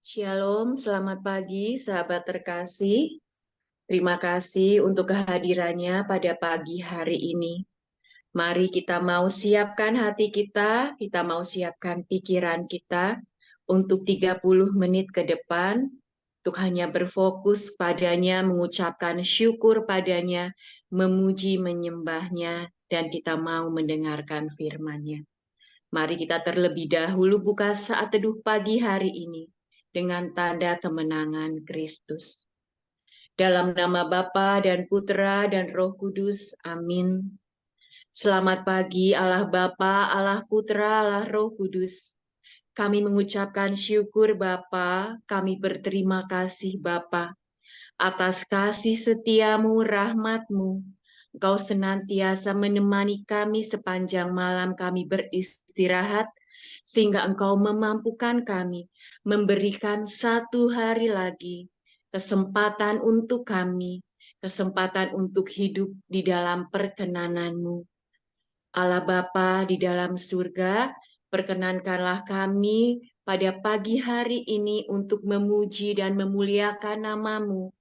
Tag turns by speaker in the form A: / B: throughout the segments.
A: Shalom, selamat pagi sahabat terkasih. Terima kasih untuk kehadirannya pada pagi hari ini. Mari kita mau siapkan hati kita mau siapkan pikiran kita untuk 30 menit ke depan, untuk hanya berfokus padanya, mengucapkan syukur padanya, memuji, menyembahnya, dan kita mau mendengarkan firman-Nya. Mari kita terlebih dahulu buka saat teduh pagi hari ini dengan tanda kemenangan Kristus. Dalam nama Bapa dan Putra dan Roh Kudus, amin. Selamat pagi Allah Bapa, Allah Putra, Allah Roh Kudus. Kami mengucapkan syukur Bapa, kami berterima kasih Bapa atas kasih setiamu, rahmatmu. Engkau senantiasa menemani kami sepanjang malam kami beristirahat, sehingga Engkau memampukan kami memberikan satu hari lagi kesempatan untuk kami, kesempatan untuk hidup di dalam perkenanan-Mu. Allah Bapa di dalam surga, perkenankanlah kami pada pagi hari ini untuk memuji dan memuliakan nama-Mu,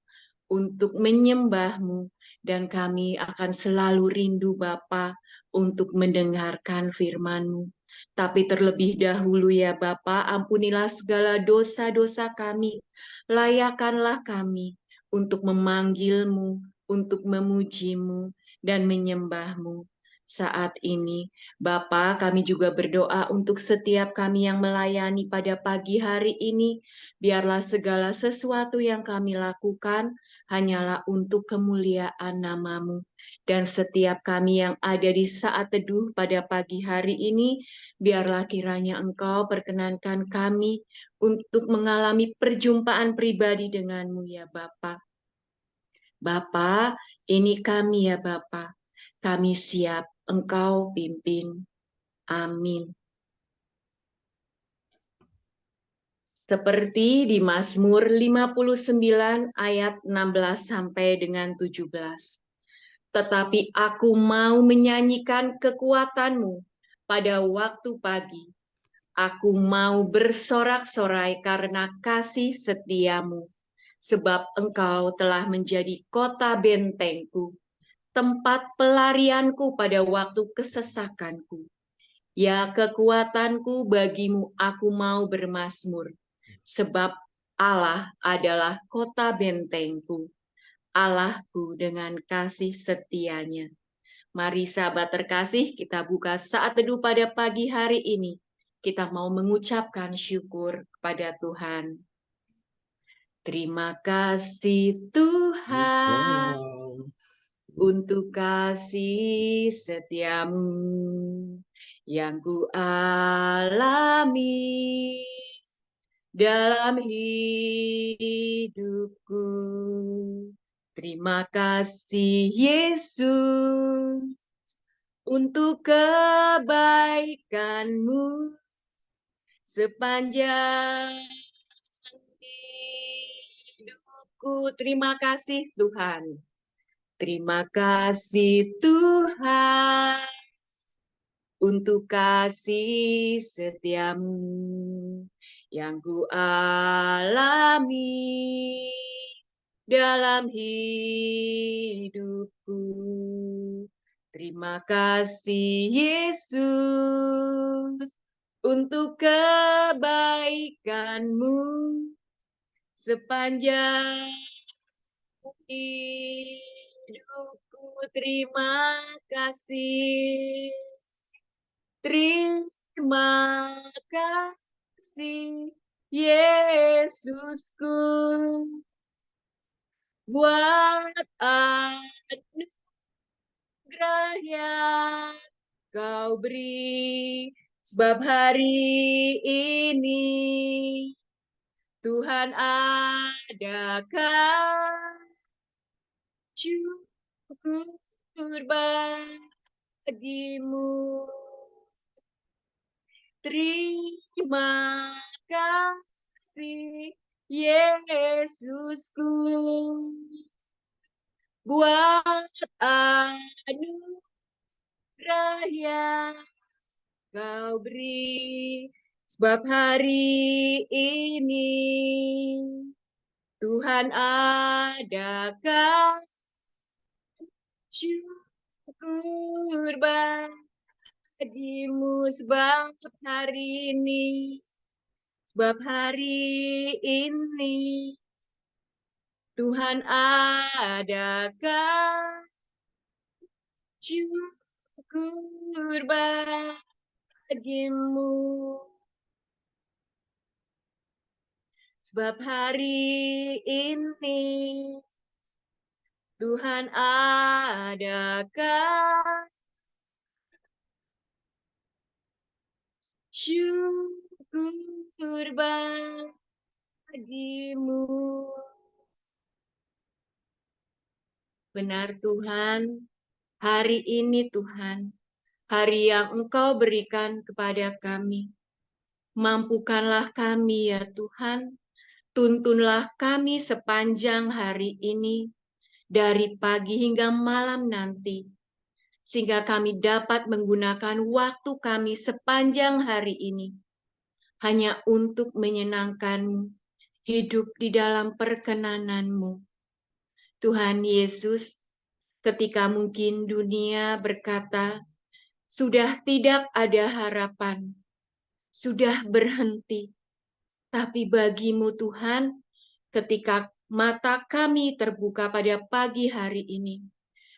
A: untuk menyembah-Mu, dan kami akan selalu rindu Bapa untuk mendengarkan firman-Mu. Tapi terlebih dahulu ya Bapa, ampunilah segala dosa-dosa kami, layakkanlah kami untuk memanggil-Mu, untuk memuji-Mu, dan menyembah-Mu. Saat ini, Bapa, kami juga berdoa untuk setiap kami yang melayani pada pagi hari ini, biarlah segala sesuatu yang kami lakukan hanyalah untuk kemuliaan nama-Mu. Dan setiap kami yang ada di saat teduh pada pagi hari ini, biarlah kiranya Engkau perkenankan kami untuk mengalami perjumpaan pribadi dengan-Mu ya Bapa. Bapa, ini kami ya Bapa. Kami siap, Engkau pimpin. Amin. Seperti di Mazmur 59 ayat 16 sampai dengan 17. Tetapi aku mau menyanyikan kekuatan-Mu pada waktu pagi. Aku mau bersorak-sorai karena kasih setia-Mu, sebab Engkau telah menjadi kota bentengku, tempat pelarianku pada waktu kesesakanku. Ya kekuatanku, bagimu aku mau bermazmur, sebab Allah adalah kota bentengku, Allahku dengan kasih setianya. Mari sahabat terkasih, kita buka saat teduh pada pagi hari ini. Kita mau mengucapkan syukur kepada Tuhan. Terima kasih Tuhan untuk kasih setiamu yang ku alami dalam hidupku. Terima kasih Yesus untuk kebaikan-Mu sepanjang hidupku. Terima kasih Tuhan. Terima kasih Tuhan untuk kasih setiamu yang ku alami dalam hidupku. Terima kasih Yesus untuk kebaikan-Mu sepanjang hidupku. Terima kasih. Terima kasih Yesusku buat anugerah yang Kau beri, sebab hari ini Tuhan adakan syukur bagimu. Terima kasih Yesusku buat anugerah yang Kau beri, Sebab hari ini Tuhan adakan syukur bagimu sebab hari ini. Sebab hari ini Tuhan adakan syukur bagimu. Sebab hari ini Tuhan adakan syukur bagimu. Benar Tuhan, hari ini Tuhan, hari yang Engkau berikan kepada kami. Mampukanlah kami ya Tuhan, tuntunlah kami sepanjang hari ini, dari pagi hingga malam nanti, sehingga kami dapat menggunakan waktu kami sepanjang hari ini, hanya untuk menyenangkan-Mu, hidup di dalam perkenanan-Mu. Tuhan Yesus, ketika mungkin dunia berkata, sudah tidak ada harapan, sudah berhenti. Tapi bagimu Tuhan, ketika mata kami terbuka pada pagi hari ini,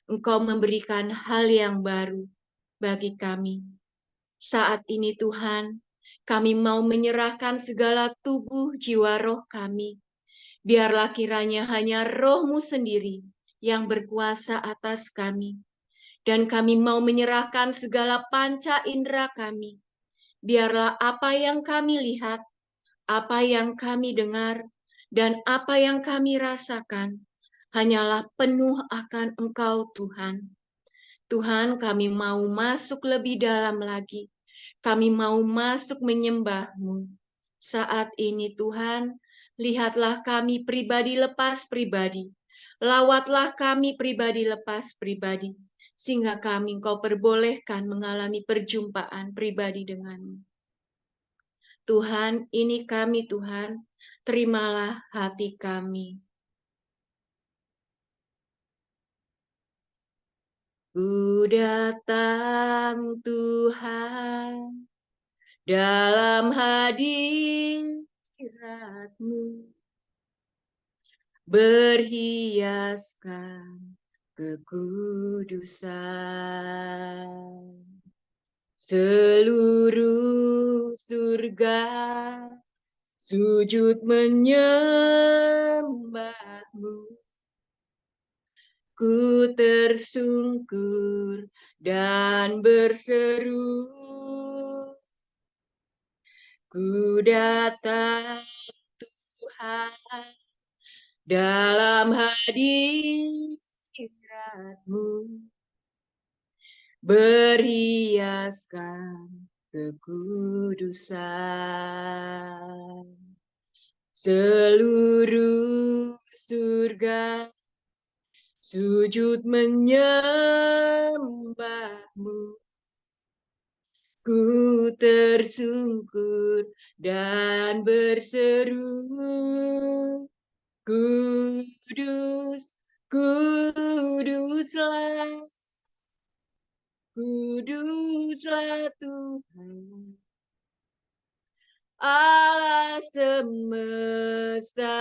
A: Engkau memberikan hal yang baru bagi kami. Saat ini Tuhan, kami mau menyerahkan segala tubuh, jiwa, roh kami. Biarlah kiranya hanya Roh-Mu sendiri yang berkuasa atas kami. Dan kami mau menyerahkan segala panca indera kami. Biarlah apa yang kami lihat, apa yang kami dengar, dan apa yang kami rasakan, hanyalah penuh akan Engkau Tuhan. Tuhan, kami mau masuk lebih dalam lagi. Kami mau masuk menyembah-Mu. Saat ini Tuhan, lihatlah kami pribadi lepas pribadi. Lawatlah kami pribadi lepas pribadi. Sehingga kami Engkau perbolehkan mengalami perjumpaan pribadi dengan-Mu. Tuhan, ini kami Tuhan, terimalah hati kami. Ku datang Tuhan, dalam hadirat-Mu, berhiaskan kekudusan. Seluruh surga sujud menyembah-Mu. Ku tersungkur dan berseru, ku datang Tuhan, dalam hadirat-Mu, berhiaskan kekudusan. Seluruh surga sujud menyembah-Mu. Ku tersungkur dan berseru, kudus, kuduslah, kuduslah Tuhan, Allah semesta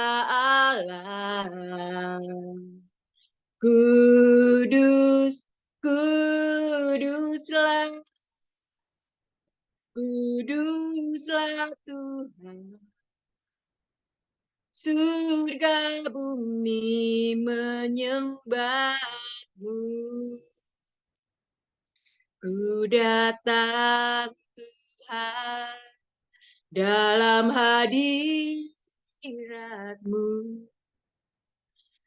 A: alam. Kudus, kuduslah, kuduslah Tuhan. Surga bumi menyembah-Mu. Ku datang Tuhan, dalam hadirat-Mu,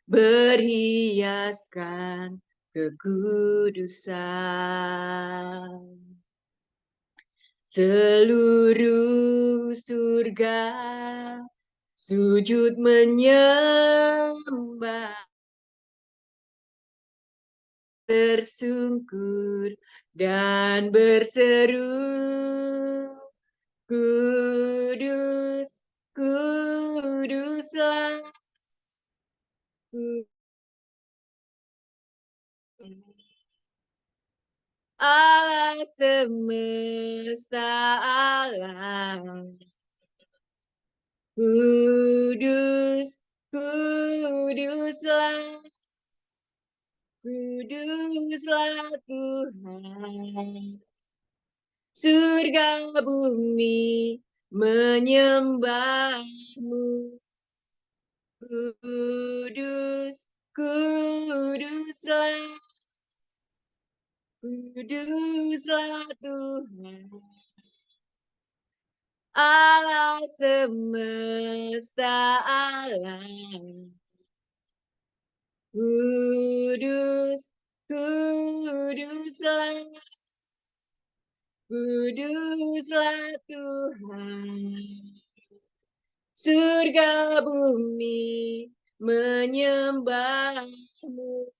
A: berhiaskan kekudusan. Seluruh surga sujud menyembah, tersungkur dan berseru, Kudus, kuduslah Allah semesta alam. Kudus, kuduslah, kuduslah Tuhan. Surga bumi menyembahmu. Kudus, kuduslah, kuduslah Tuhan. Allah semesta alam. Kudus, kuduslah, kuduslah Tuhan. Surga bumi menyembahmu.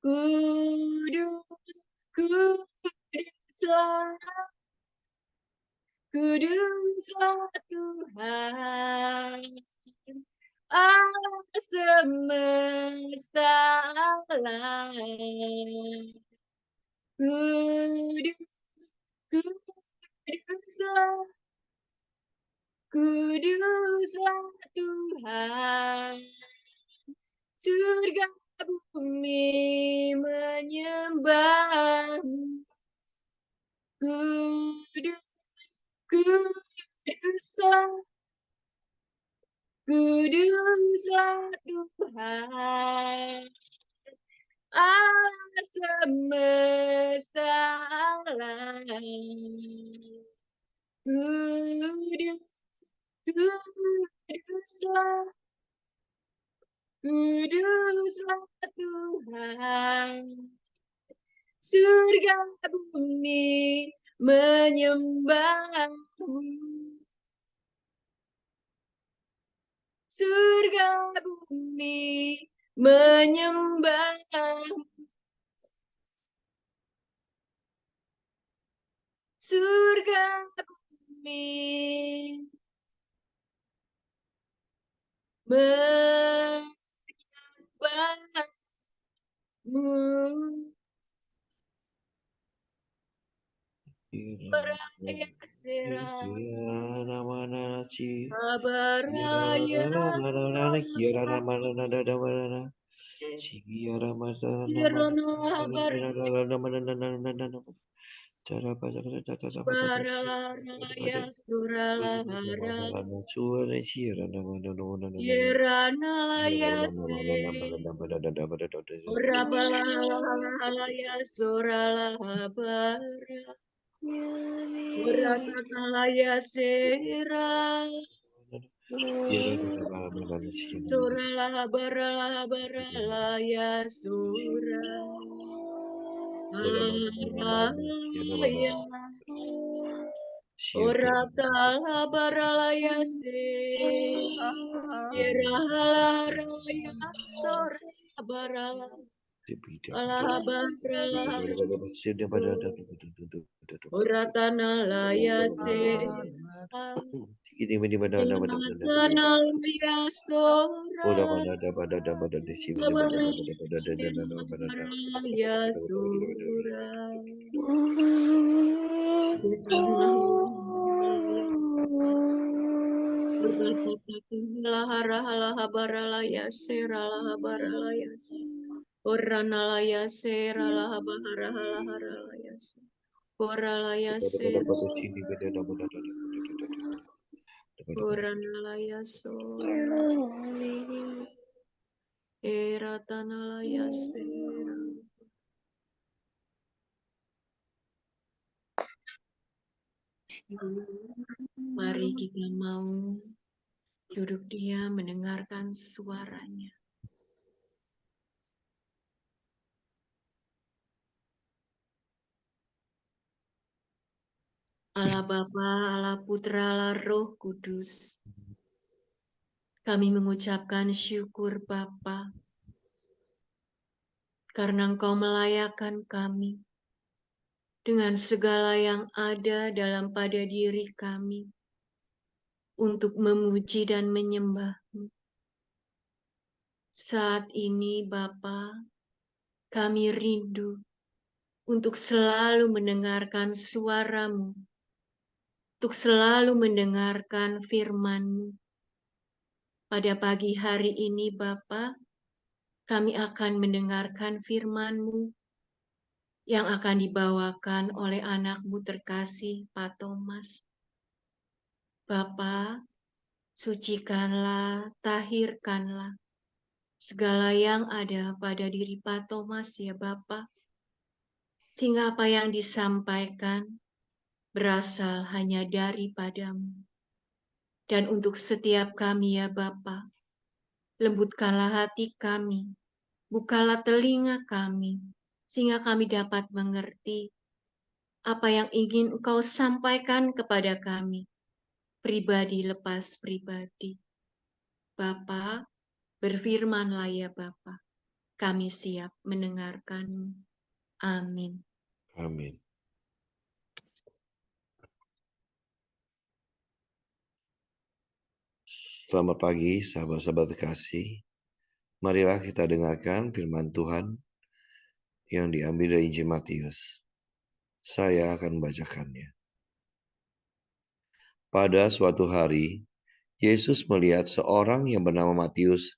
A: Kudus, kuduslah, kuduslah Tuhan. Allah semesta alam. Kudus, kuduslah, kuduslah Tuhan. Surga bumi menyembahmu. Kudus, kuduslah, kuduslah Tuhan. Allah semesta alam. Kudus, kuduslah, kuduslah Tuhan. Surga bumi menyembahmu. Surga bumi menyembahmu. Surga bumi menyembahmu. Beraya serah, beraya Baralaya suralahara, Yeranalaya se, Orabalaya suralahabara, Oratanalaya sera, Suralahabara sura, Alaya. Oratalhabaralaya se, Yerahalaraya sorabarala, Alahabarala, Oratanalaya se, Oratanalaya sora, Alahabaralaya sura, Laharahalaya seralahabaralaya se, Oranalaya seralahabarahalaya se, Koralaya se, Oranalaya sora, Eratanalaya sera. Mari kita mau duduk diam mendengarkan suaranya. Allah Bapa, Allah Putra, Allah Roh Kudus. Kami mengucapkan syukur Bapa, karena Engkau melayakkan kami dengan segala yang ada dalam pada diri kami untuk memuji dan menyembah-Mu. Saat ini, Bapa, kami rindu untuk selalu mendengarkan suara-Mu, untuk selalu mendengarkan firman-Mu. Pada pagi hari ini, Bapa, kami akan mendengarkan firman-Mu yang akan dibawakan oleh anak-Mu terkasih, Pak Thomas. Bapa, sucikanlah, tahirkanlah segala yang ada pada diri Pak Thomas ya Bapa, sehingga apa yang disampaikan berasal hanya daripada-Mu. Dan untuk setiap kami ya Bapa, lembutkanlah hati kami, bukalah telinga kami, sehingga kami dapat mengerti apa yang ingin Engkau sampaikan kepada kami, pribadi lepas pribadi. Bapa, berfirmanlah ya Bapa, kami siap mendengarkan-Mu. Amin.
B: Amin. Selamat pagi, sahabat-sahabat terkasih. Marilah kita dengarkan firman Tuhan yang diambil dari Injil Matius. Saya akan membacakannya. Pada suatu hari, Yesus melihat seorang yang bernama Matius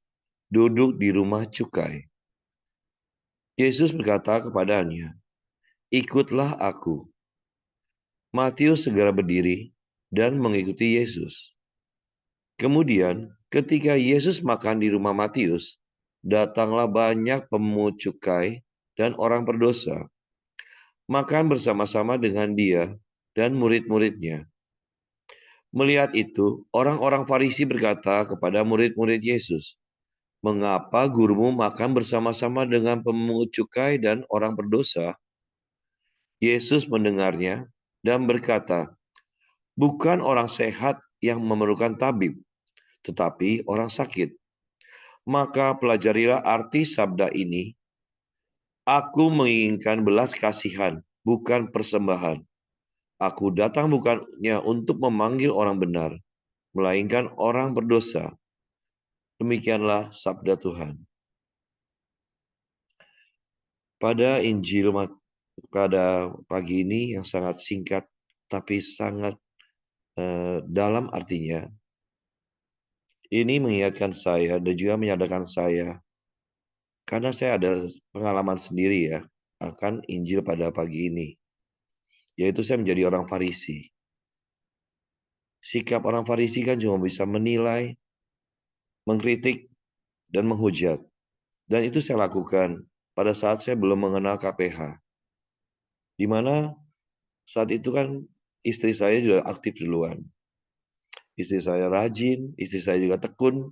B: duduk di rumah cukai. Yesus berkata kepadanya, "Ikutlah aku." Matius segera berdiri dan mengikuti Yesus. Kemudian, ketika Yesus makan di rumah Matius, datanglah banyak pemungut cukai dan orang berdosa, makan bersama-sama dengan dia dan murid-muridnya. Melihat itu, orang-orang Farisi berkata kepada murid-murid Yesus, "Mengapa gurumu makan bersama-sama dengan pemungut cukai dan orang berdosa?" Yesus mendengarnya dan berkata, "Bukan orang sehat yang memerlukan tabib, tetapi orang sakit. Maka pelajarilah arti sabda ini, Aku menginginkan belas kasihan, bukan persembahan. Aku datang bukannya untuk memanggil orang benar, melainkan orang berdosa." Demikianlah sabda Tuhan. Pada Injil pada pagi ini yang sangat singkat, tapi sangat dalam artinya, ini mengingatkan saya dan juga menyadarkan saya, karena saya ada pengalaman sendiri ya, akan Injil pada pagi ini, yaitu saya menjadi orang Farisi. Sikap orang Farisi kan cuma bisa menilai, mengkritik, dan menghujat. Dan itu saya lakukan pada saat saya belum mengenal KPH. Di mana saat itu kan istri saya juga aktif duluan. Istri saya rajin, istri saya juga tekun.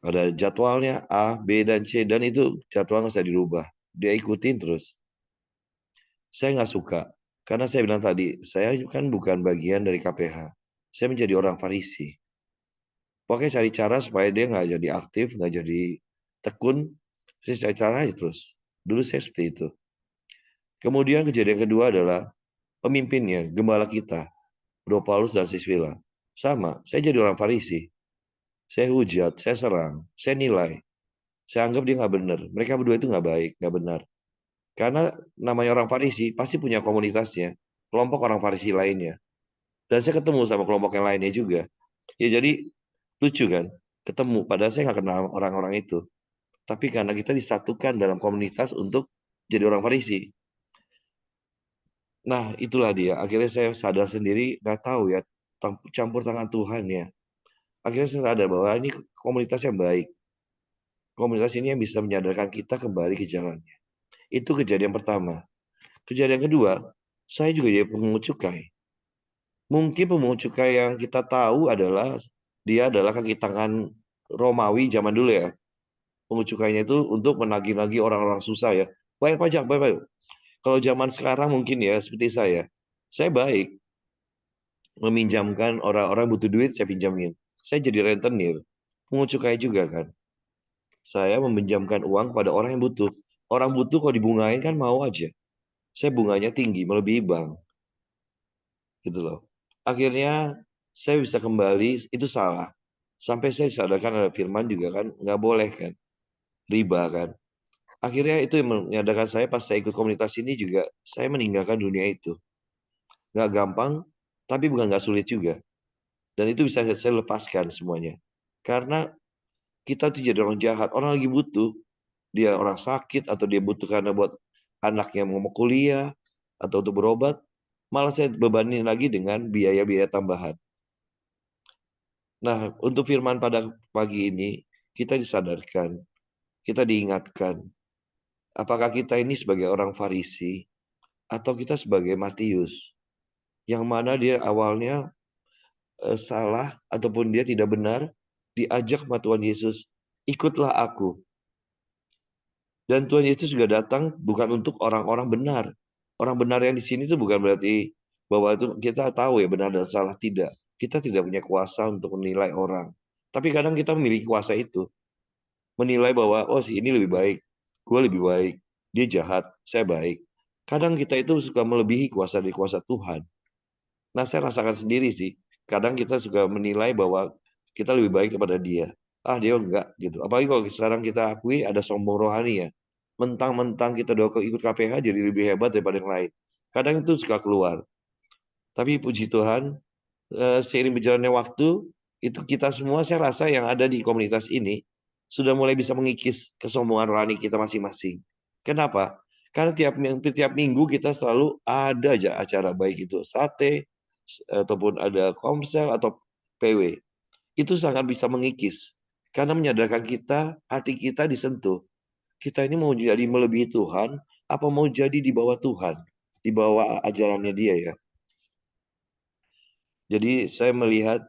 B: Ada jadwalnya A, B, dan C. Dan itu jadwal nggak bisa dirubah. Dia ikutin terus. Saya nggak suka. Karena saya bilang tadi, saya kan bukan bagian dari KPH. Saya menjadi orang Farisi. Pokoknya cari cara supaya dia nggak jadi aktif, nggak jadi tekun. Saya cari cara aja terus. Dulu saya seperti itu. Kemudian kejadian kedua adalah pemimpinnya, gembala kita, Bro Paulus dan Siswila. Sama, saya jadi orang Farisi. Saya hujat, saya serang, saya nilai. Saya anggap dia nggak benar. Mereka berdua itu nggak baik, nggak benar. Karena namanya orang Farisi pasti punya komunitasnya, kelompok orang Farisi lainnya. Dan saya ketemu sama kelompok yang lainnya juga. Ya jadi lucu kan, ketemu. Padahal saya nggak kenal orang-orang itu. Tapi karena kita disatukan dalam komunitas untuk jadi orang Farisi. Nah itulah dia. Akhirnya saya sadar sendiri, nggak tahu ya, campur tangan Tuhan ya. Akhirnya saya sadar bahwa ini komunitas yang baik. Komunitas ini yang bisa menyadarkan kita kembali ke jalannya. Itu kejadian pertama. Kejadian kedua, saya juga jadi pemungut cukai. Mungkin pemungut cukai yang kita tahu adalah dia adalah kaki tangan Romawi zaman dulu ya. Pemungut cukainya itu untuk menagih-nagih orang-orang susah ya. Bayar pajak, bayar pajak. Kalau zaman sekarang mungkin ya seperti saya baik meminjamkan orang-orang butuh duit, saya pinjamin. Saya jadi rentenir, pungut cukai juga kan. Saya meminjamkan uang pada orang yang butuh. Orang butuh kalau dibungain kan mau aja. saya bunganya tinggi, melebihi bank. Gitu loh. Akhirnya saya bisa kembali, itu salah. Sampai saya disadarkan ada firman juga kan, nggak boleh kan, riba kan. Akhirnya itu yang menyadarkan saya pas saya ikut komunitas ini juga, saya meninggalkan dunia itu. Nggak gampang, tapi bukan nggak sulit juga. Dan itu bisa saya lepaskan semuanya. Karena kita tuh jadi orang jahat, orang lagi butuh, dia orang sakit, atau dia butuh karena buat anaknya mau kuliah, atau untuk berobat, malah saya bebanin lagi dengan biaya-biaya tambahan. Nah, untuk firman pada pagi ini, kita disadarkan, kita diingatkan, apakah kita ini sebagai orang Farisi, atau kita sebagai Matius, yang mana dia awalnya salah, ataupun dia tidak benar, diajak sama Tuhan Yesus, ikutlah aku. Dan Tuhan Yesus juga datang bukan untuk orang-orang benar. Orang benar yang di sini itu bukan berarti bahwa itu kita tahu ya benar dan salah, tidak. Kita tidak punya kuasa untuk menilai orang. Tapi kadang kita memiliki kuasa itu. Menilai bahwa, oh si ini lebih baik, gue lebih baik, dia jahat, saya baik. Kadang kita itu suka melebihi kuasa dari kuasa Tuhan. Nah saya rasakan sendiri sih, kadang kita suka menilai bahwa kita lebih baik daripada dia. Ah dia enggak gitu. Apalagi kalau sekarang kita akui ada sombong rohani ya. Mentang-mentang kita udah ikut KPH jadi lebih hebat daripada yang lain. Kadang itu suka keluar. Tapi puji Tuhan, seiring berjalannya waktu, itu kita semua saya rasa yang ada di komunitas ini sudah mulai bisa mengikis kesombongan rohani kita masing-masing. Kenapa? Karena tiap minggu kita selalu ada aja acara, baik itu sate, ataupun ada komsel atau PW. Itu sangat bisa mengikis. Karena menyadarkan kita, hati kita disentuh. Kita ini mau jadi melebihi Tuhan, apa mau jadi di bawah Tuhan? Di bawah ajarannya dia ya. Jadi saya melihat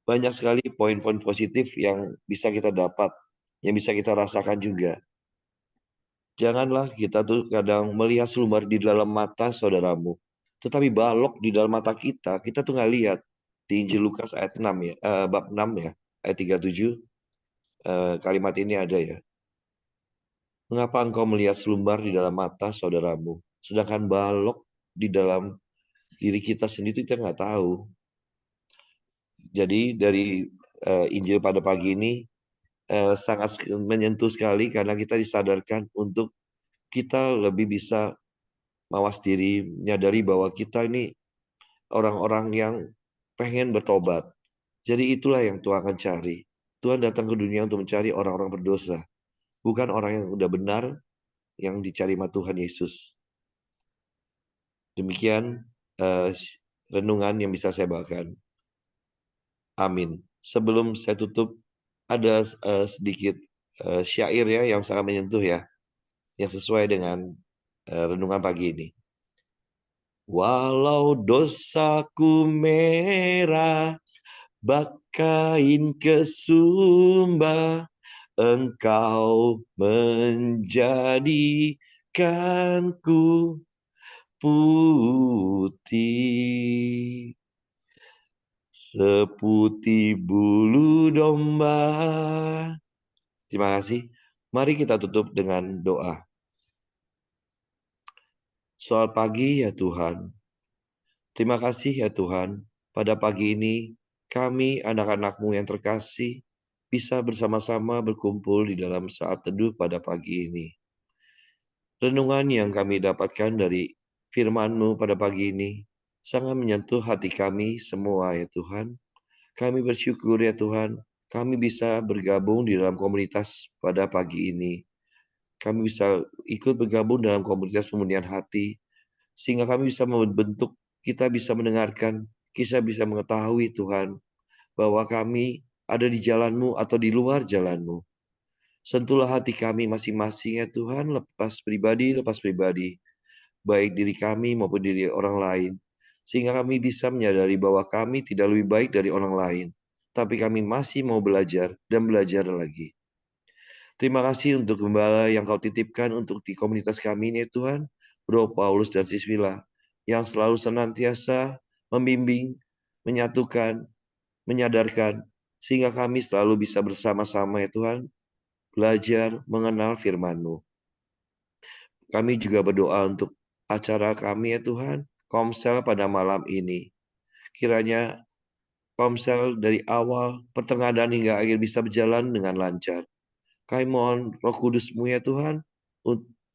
B: banyak sekali poin-poin positif yang bisa kita dapat, yang bisa kita rasakan juga. Janganlah kita tuh kadang melihat selumbar di dalam mata saudaramu, tetapi balok di dalam mata kita tuh nggak lihat. Di Injil Lukas ayat 6 ya, bab 6 ya, ayat 37, kalimat ini ada ya. Mengapa engkau melihat selumbar di dalam mata saudaramu, sedangkan balok di dalam diri kita sendiri kita nggak tahu. Jadi dari Injil pada pagi ini sangat menyentuh sekali karena kita disadarkan untuk kita lebih bisa mawas diri, menyadari bahwa kita ini orang-orang yang pengen bertobat. Jadi itulah yang Tuhan akan cari. Tuhan datang ke dunia untuk mencari orang-orang berdosa, bukan orang yang udah benar yang dicari sama Tuhan Yesus. Demikian renungan yang bisa saya bawakan. Amin. Sebelum saya tutup, ada sedikit syair ya yang sangat menyentuh ya, yang sesuai dengan renungan pagi ini. Walau dosaku merah, bakain kesumba, engkau menjadikanku putih, seputih bulu domba. Terima kasih. Mari kita tutup dengan doa. Selamat pagi ya Tuhan. Terima kasih ya Tuhan. Pada pagi ini kami anak-anak-Mu yang terkasih bisa bersama-sama berkumpul di dalam saat teduh pada pagi ini. Renungan yang kami dapatkan dari firman-Mu pada pagi ini sangat menyentuh hati kami semua ya Tuhan. Kami bersyukur ya Tuhan, kami bisa bergabung di dalam komunitas pada pagi ini. Kami bisa ikut bergabung dalam komunitas pemulihan hati, sehingga kami bisa membentuk, kita bisa mendengarkan, kita bisa mengetahui Tuhan, bahwa kami ada di jalan-Mu atau di luar jalan-Mu. Sentuhlah hati kami masing-masing ya Tuhan, lepas pribadi, baik diri kami maupun diri orang lain. Sehingga kami bisa menyadari bahwa kami tidak lebih baik dari orang lain. Tapi kami masih mau belajar dan belajar lagi. Terima kasih untuk gembala yang Kau titipkan untuk di komunitas kami ini Tuhan. Bro Paulus dan Siswila. Yang selalu senantiasa membimbing, menyatukan, menyadarkan. Sehingga kami selalu bisa bersama-sama ya Tuhan. Belajar mengenal firman-Mu. Kami juga berdoa untuk acara kami ya Tuhan, Komsel pada malam ini. Kiranya Komsel dari awal, pertengahan dan hingga akhir bisa berjalan dengan lancar. Kami mohon Roh Kudus-Mu ya Tuhan,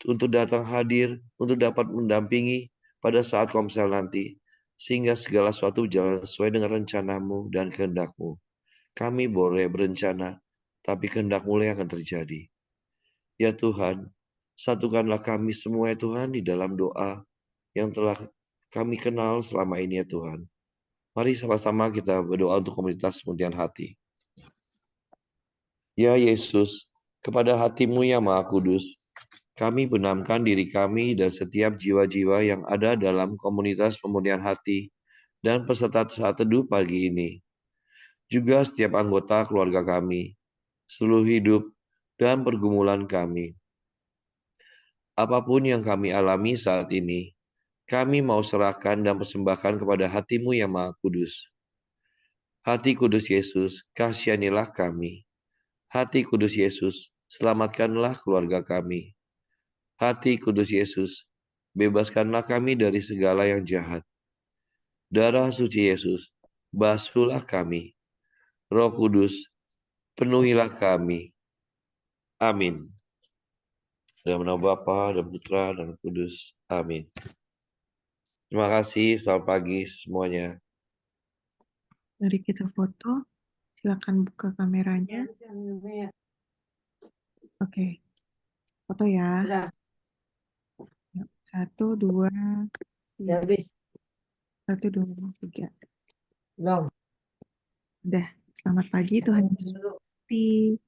B: untuk datang hadir, untuk dapat mendampingi pada saat Komsel nanti, sehingga segala sesuatu berjalan sesuai dengan rencana-Mu dan kehendak-Mu. Kami boleh berencana, tapi kehendak-Mu yang akan terjadi. Ya Tuhan, satukanlah kami semua ya Tuhan di dalam doa yang telah kami kenal selama ini ya Tuhan. Mari sama-sama kita berdoa untuk komunitas kemudian hati. Ya Yesus, kepada hati-Mu yang Maha Kudus, kami benamkan diri kami dan setiap jiwa-jiwa yang ada dalam komunitas pemulihan hati dan peserta saat teduh pagi ini. Juga setiap anggota keluarga kami, seluruh hidup dan pergumulan kami. Apapun yang kami alami saat ini, kami mau serahkan dan persembahkan kepada hati-Mu yang Maha Kudus. Hati Kudus Yesus, kasihanilah kami. Hati Kudus Yesus, selamatkanlah keluarga kami. Hati Kudus Yesus, bebaskanlah kami dari segala yang jahat. Darah suci Yesus, basuhlah kami. Roh Kudus, penuhilah kami. Amin. Dalam nama Bapa dan Putra dan Roh Kudus. Amin. Terima kasih, selamat pagi semuanya.
C: Mari kita foto. Silakan buka kameranya. Oke, foto ya.
D: Udah,
C: Yuk, 1, 2,
D: udah
C: 3.
D: habis.
C: 1, 2, 3.
D: Belum.
C: Udah. Selamat pagi, Tuhan
D: Dulu.
C: Yesus.